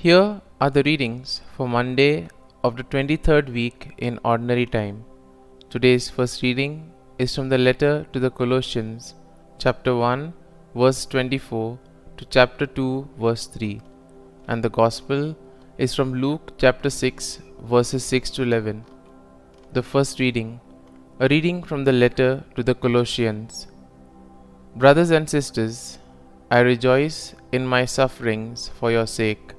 Here are the readings for Monday of the 23rd week in Ordinary Time. Today's first reading is from the letter to the Colossians, chapter 1, verse 24 to chapter 2, verse 3, and the Gospel is from Luke chapter 6, verses 6 to 11. The first reading, a reading from the letter to the Colossians. Brothers and sisters, I rejoice in my sufferings for your sake,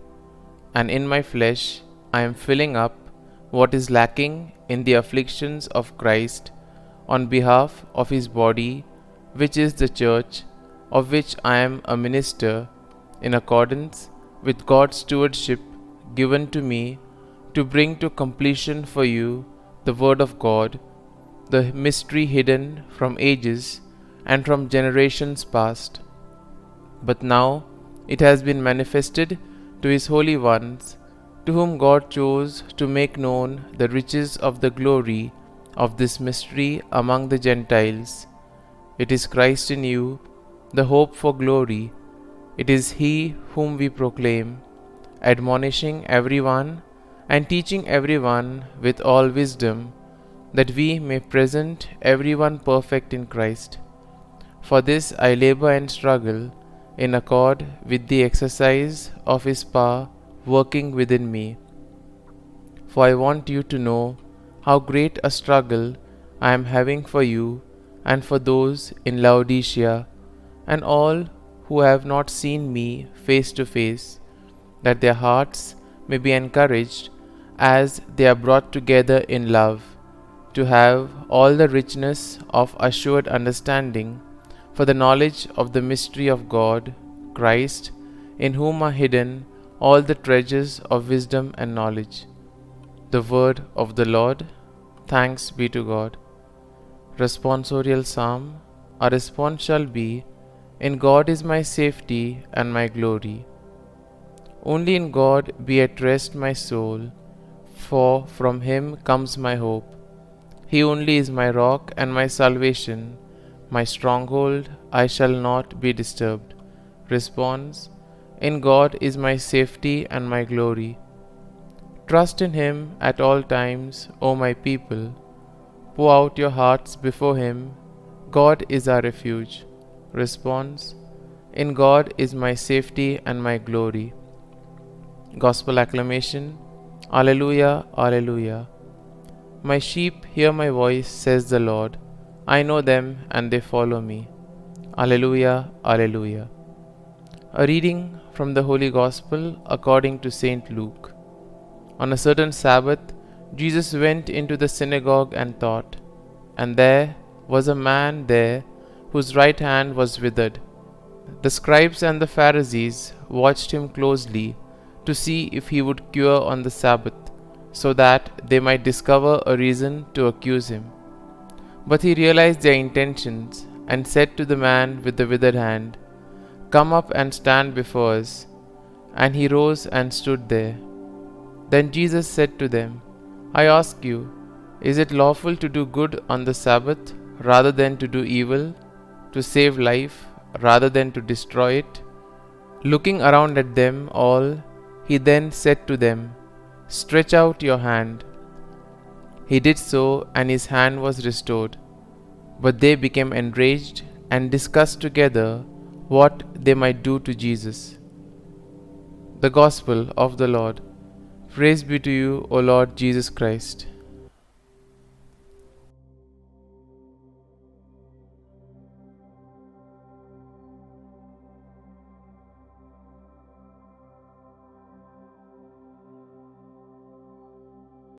and in my flesh I am filling up what is lacking in the afflictions of Christ on behalf of his body, which is the church, of which I am a minister, in accordance with God's stewardship given to me to bring to completion for you the word of God, the mystery hidden from ages and from generations past, but now it has been manifested to his holy ones, to whom God chose to make known the riches of the glory of this mystery among the Gentiles. It is Christ in you, the hope for glory. It is he whom we proclaim, admonishing everyone and teaching everyone with all wisdom, that we may present everyone perfect in Christ. For this I labor and struggle, in accord with the exercise of his power working within me. For I want you to know how great a struggle I am having for you and for those in Laodicea, and all who have not seen me face to face, that their hearts may be encouraged as they are brought together in love, to have all the richness of assured understanding, for the knowledge of the mystery of God, Christ, in whom are hidden all the treasures of wisdom and knowledge. The word of the Lord. Thanks be to God. Responsorial Psalm. Our response shall be, in God is my safety and my glory. Only in God be at rest my soul, for from him comes my hope. He only is my rock and my salvation, my stronghold, I shall not be disturbed. Response: in God is my safety and my glory. Trust in him at all times, O my people. Pour out your hearts before him. God is our refuge. Response: in God is my safety and my glory. Gospel acclamation. Alleluia, Alleluia. My sheep hear my voice, says the Lord. I know them and they follow me. Alleluia, Alleluia. A reading from the Holy Gospel according to St. Luke. On a certain Sabbath, Jesus went into the synagogue and taught, and there was a man there whose right hand was withered. The scribes and the Pharisees watched him closely to see if he would cure on the Sabbath, so that they might discover a reason to accuse him. But he realized their intentions and said to the man with the withered hand, Come up and stand before us. And he rose and stood there. Then Jesus said to them, I ask you, is it lawful to do good on the Sabbath rather than to do evil, to save life rather than to destroy it? Looking around at them all, he then said to them, Stretch out your hand. He did so, and his hand was restored. But they became enraged and discussed together what they might do to Jesus. The Gospel of the Lord. Praise be to you, O Lord Jesus Christ.